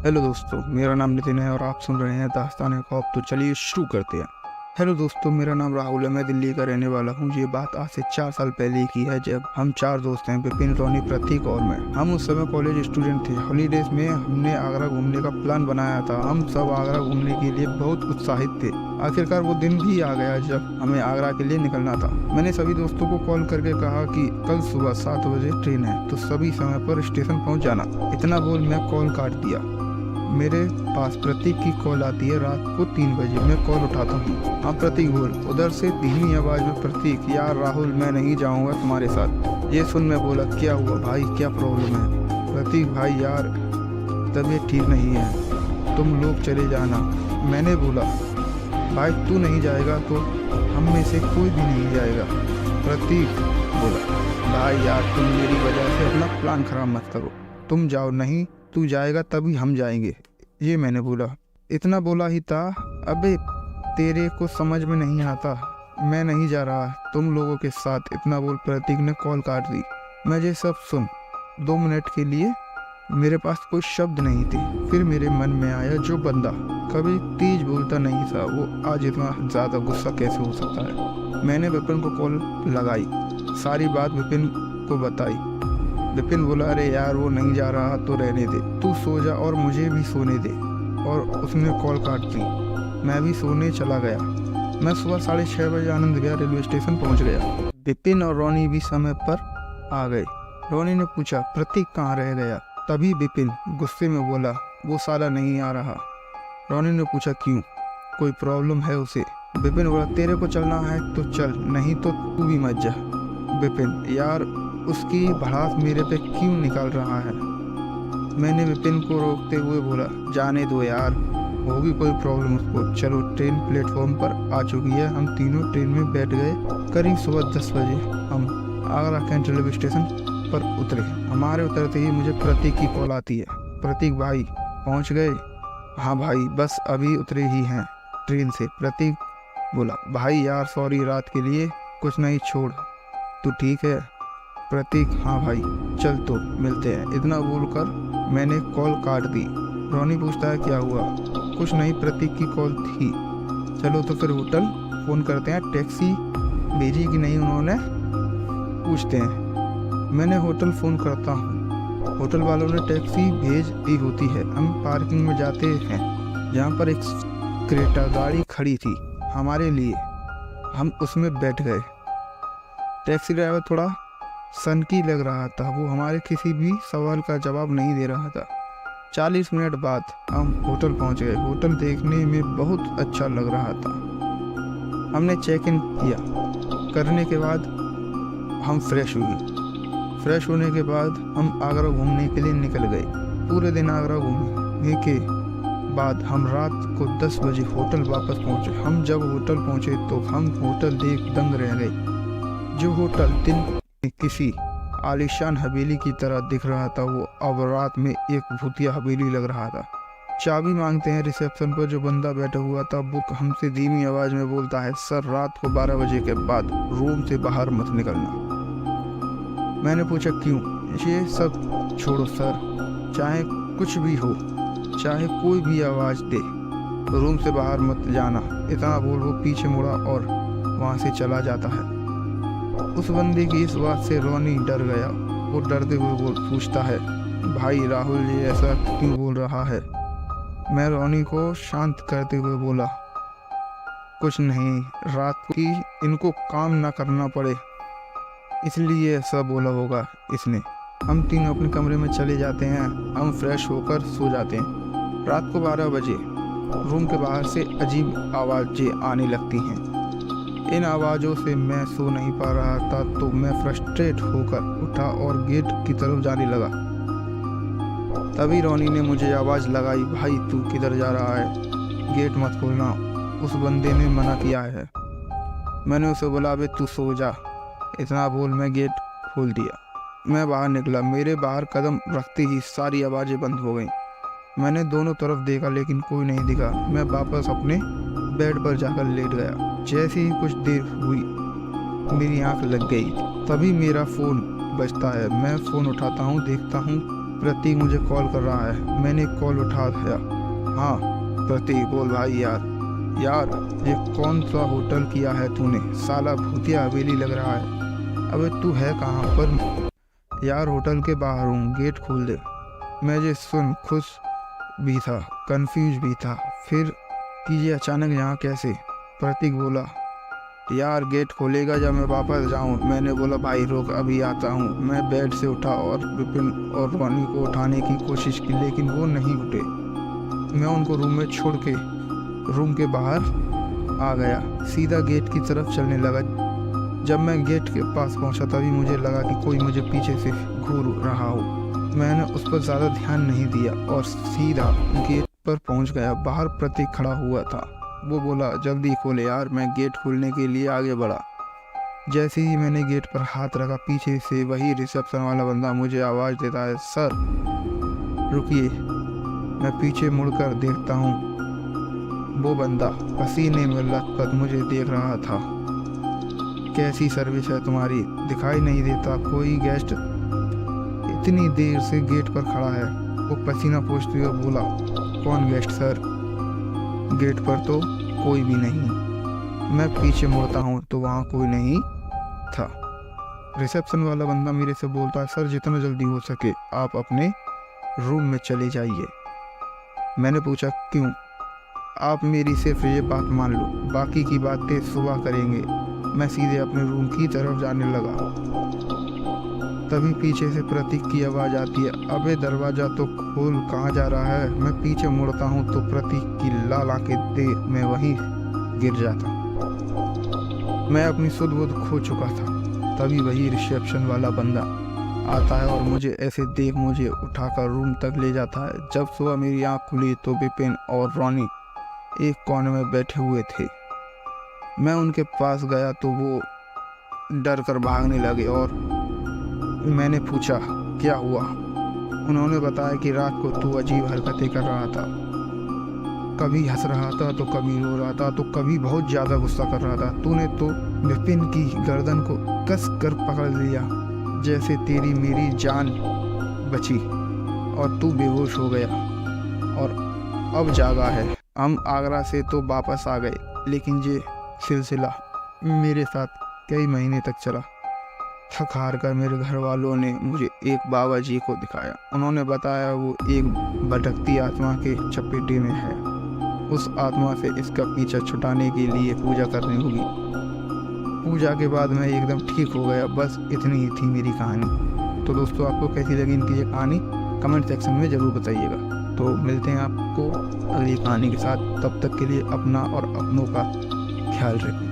Hello दोस्तों, मेरा नाम नितिन है और आप सुन रहे हैं दास्तान खौफ। तो चलिए शुरू करते हैं। हेलो दोस्तों, मेरा नाम राहुल है। मैं दिल्ली का रहने वाला हूँ। ये बात आज से 4 साल पहले की है, जब हम 4 दोस्त हैं, विपिन, रोनी, प्रतीक और मैं। हम उस समय कॉलेज स्टूडेंट थे। हॉलीडेज में हमने आगरा घूमने का प्लान बनाया था। हम सब आगरा घूमने के लिए बहुत उत्साहित थे। आखिरकार वो दिन भी आ गया जब हमें आगरा के लिए निकलना था। मैंने सभी दोस्तों को कॉल करके कहा कि कल सुबह 7 बजे ट्रेन है, तो सभी समय पर स्टेशन पहुँच जाना। इतना बोल मैं कॉल काट दिया। मेरे पास प्रतीक की कॉल आती है रात को 3 बजे। मैं कॉल उठाता हूँ। हाँ प्रतीक बोल। उधर से धीमी आवाज में, प्रतीक यार राहुल, मैं नहीं जाऊँगा तुम्हारे साथ। ये सुन मैं बोला, क्या हुआ भाई, क्या प्रॉब्लम है? प्रतीक भाई यार तबीयत ठीक नहीं है, तुम लोग चले जाना। मैंने बोला भाई तू नहीं जाएगा तो हम में से कोई भी नहीं जाएगा। प्रतीक बोला भाई यार तुम मेरी वजह से अपना प्लान खराब मत करो, तुम जाओ, नहीं तू जाएगा तभी हम जाएंगे। ये मैंने बोला। इतना बोला ही था। अबे तेरे को समझ में नहीं आता, मैं नहीं जा रहा तुम लोगों के साथ। इतना बोल प्रतीक ने कॉल काट दी। मैं ये सब सुन 2 मिनट के लिए मेरे पास कोई शब्द नहीं थे। फिर मेरे मन में आया, जो बंदा कभी तेज बोलता नहीं था वो आज इतना ज़्यादा गुस्सा कैसे हो सकता है। मैंने विपिन को कॉल लगाई, सारी बात विपिन को बताई। विपिन बोला अरे यार वो नहीं जा रहा तो रहने दे, तू सो जा और मुझे भी सोने दे। और उसने कॉल काट दी। मैं भी सोने चला गया। मैं सुबह 6:30 बजे आनंद विहार रेलवे स्टेशन पहुंच गया। विपिन और रोनी भी समय पर आ गए। रोनी ने पूछा प्रतीक कहाँ रह गया? तभी विपिन गुस्से में बोला वो साला नहीं आ रहा। रोनी ने पूछा क्यों, कोई प्रॉब्लम है उसे? विपिन बोला तेरे को चलना है तो चल, नहीं तो तू भी मत जा। विपिन यार उसकी भड़ास मेरे पे क्यों निकाल रहा है? मैंने विपिन को रोकते हुए बोला जाने दो यार, होगी कोई प्रॉब्लम उसको। चलो ट्रेन प्लेटफॉर्म पर आ चुकी है। हम तीनों ट्रेन में बैठ गए। करीब सुबह 10 बजे हम आगरा कैंट रेलवे स्टेशन पर उतरे। हमारे उतरते ही मुझे प्रतीक की कॉल आती है। प्रतीक भाई पहुंच गए? हाँ भाई बस अभी उतरे ही हैं ट्रेन से। प्रतीक बोला भाई यार सॉरी रात के लिए, कुछ नहीं छोड़, तू ठीक है? प्रतीक हाँ भाई चल तो मिलते हैं। इतना बोलकर मैंने कॉल काट दी। रोनी पूछता है क्या हुआ? कुछ नहीं, प्रतीक की कॉल थी। चलो तो फिर होटल फ़ोन करते हैं, टैक्सी भेजी कि नहीं उन्होंने, पूछते हैं। मैंने होटल फ़ोन करता हूँ। होटल वालों ने टैक्सी भेज दी होती है। हम पार्किंग में जाते हैं जहाँ पर एक क्रेटा गाड़ी खड़ी थी हमारे लिए। हम उसमें बैठ गए। टैक्सी ड्राइवर थोड़ा सनकी लग रहा था। वो हमारे किसी भी सवाल का जवाब नहीं दे रहा था। 40 मिनट बाद हम होटल पहुंच गए। होटल देखने में बहुत अच्छा लग रहा था। हमने चेक इन किया। करने के बाद हम फ्रेश हुए। फ्रेश होने के बाद हम आगरा घूमने के लिए निकल गए। पूरे दिन आगरा घूमने के बाद हम रात को 10 बजे होटल वापस पहुंचे। हम जब होटल पहुंचे तो हम होटल देख दंग रह गए। जो होटल दिन में किसी आलीशान हवेली की तरह दिख रहा था, वो अब रात में एक भूतिया हवेली लग रहा था। चाबी मांगते हैं रिसेप्शन पर। जो बंदा बैठा हुआ था वो हमसे धीमी आवाज में बोलता है सर रात को 12 बजे के बाद रूम से बाहर मत निकलना। मैंने पूछा क्यों? ये सब छोड़ो सर, चाहे कुछ भी हो, चाहे कोई भी आवाज़ दे, रूम से बाहर मत जाना। इतना बोल वो पीछे मुड़ा और वहाँ से चला जाता है। उस बंदे की इस बात से रोनी डर गया। वो डरते हुए पूछता है भाई राहुल ये ऐसा क्यों बोल रहा है? मैं रोनी को शांत करते हुए बोला कुछ नहीं, रात की इनको काम ना करना पड़े इसलिए ऐसा बोला होगा इसने। हम तीनों अपने कमरे में चले जाते हैं। हम फ्रेश होकर सो जाते हैं। रात को 12 बजे रूम के बाहर से अजीब आवाज़ें आने लगती हैं। इन आवाज़ों से मैं सो नहीं पा रहा था, तो मैं फ्रस्ट्रेट होकर उठा और गेट की तरफ जाने लगा। तभी रोनी ने मुझे आवाज़ लगाई भाई तू किधर जा रहा है? गेट मत खोलना, उस बंदे ने मना किया है। मैंने उसे बोला अबे तू सो जा। इतना बोल मैं गेट खोल दिया। मैं बाहर निकला। मेरे बाहर कदम रखते ही सारी आवाज़ें बंद हो गईं। मैंने दोनों तरफ देखा लेकिन कोई नहीं दिखा। मैं वापस अपने बेड पर जाकर लेट गया। जैसे ही कुछ देर हुई मेरी आंख लग गई। तभी मेरा फ़ोन बजता है। मैं फ़ोन उठाता हूँ, देखता हूँ प्रतीक मुझे कॉल कर रहा है। मैंने कॉल उठा दिया। हाँ प्रतीक बोल भाई। यार ये कौन सा होटल किया है तूने? साला भूतिया हवेली लग रहा है। अबे तू है कहाँ पर? यार होटल के बाहर हूँ, गेट खोल दे। मैं ये सुन खुश भी था, कंफ्यूज भी था, फिर कि ये अचानक यहाँ कैसे? प्रतीक बोला यार गेट खोलेगा जब मैं वापस जाऊँ। मैंने बोला भाई रुक अभी आता हूँ। मैं बेड से उठा और विपिन और रोनी को उठाने की कोशिश की, लेकिन वो नहीं उठे। मैं उनको रूम में छोड़ के रूम के बाहर आ गया, सीधा गेट की तरफ चलने लगा। जब मैं गेट के पास पहुंचा तभी मुझे लगा कि कोई मुझे पीछे से घूर रहा हो। मैंने उस पर ज़्यादा ध्यान नहीं दिया और सीधा गेट पर पहुंच गया। बाहर प्रतीक खड़ा हुआ था। वो बोला जल्दी खोले यार। मैं गेट खोलने के लिए आगे बढ़ा। जैसे ही मैंने गेट पर हाथ रखा, पीछे से वही रिसेप्शन वाला बंदा मुझे आवाज़ देता है, सर रुकिए। मैं पीछे मुड़कर देखता हूँ, वो बंदा पसीने में लथपथ मुझे देख रहा था। कैसी सर्विस है तुम्हारी? दिखाई नहीं देता कोई गेस्ट? इतनी देर से गेट पर खड़ा है। वो पसीना पोंछते हुए बोला कौन गेस्ट सर? गेट पर तो कोई भी नहीं। मैं पीछे मुड़ता हूँ तो वहाँ कोई नहीं था। रिसेप्शन वाला बंदा मेरे से बोलता है सर जितना जल्दी हो सके आप अपने रूम में चले जाइए। मैंने पूछा क्यों? आप मेरी सिर्फ ये बात मान लो, बाकी की बातें सुबह करेंगे। मैं सीधे अपने रूम की तरफ जाने लगा। तभी पीछे से प्रतीक की आवाज़ आती है, अबे दरवाज़ा तो खोल, कहाँ जा रहा है? मैं पीछे मुड़ता हूँ तो प्रतीक की लाल आंखें देख मैं वहीं गिर जाता। मैं अपनी सुध बुध खो चुका था। तभी वही रिसेप्शन वाला बंदा आता है और मुझे ऐसे देख मुझे उठाकर रूम तक ले जाता है। जब सुबह मेरी आँख खुली तो विपिन और रोनी एक कोने में बैठे हुए थे। मैं उनके पास गया तो वो डर कर भागने लगे और मैंने पूछा क्या हुआ? उन्होंने बताया कि रात को तू अजीब हरकतें कर रहा था, कभी हंस रहा था तो कभी रो रहा था तो कभी बहुत ज़्यादा गुस्सा कर रहा था। तूने तो विपिन की गर्दन को कस कर पकड़ लिया जैसे तेरी मेरी जान बची और तू बेहोश हो गया और अब जागा है। हम आगरा से तो वापस आ गए, लेकिन ये सिलसिला मेरे साथ कई महीने तक चला। थक हार कर मेरे घर वालों ने मुझे एक बाबा जी को दिखाया। उन्होंने बताया वो एक भटकती आत्मा के चपेटे में है। उस आत्मा से इसका पीछा छुटाने के लिए पूजा करनी होगी। पूजा के बाद मैं एकदम ठीक हो गया। बस इतनी ही थी मेरी कहानी। तो दोस्तों आपको कैसी लगी इनकी ये कहानी कमेंट सेक्शन में ज़रूर बताइएगा। तो मिलते हैं आपको अगली कहानी के साथ। तब तक के लिए अपना और अपनों का ख्याल रखें।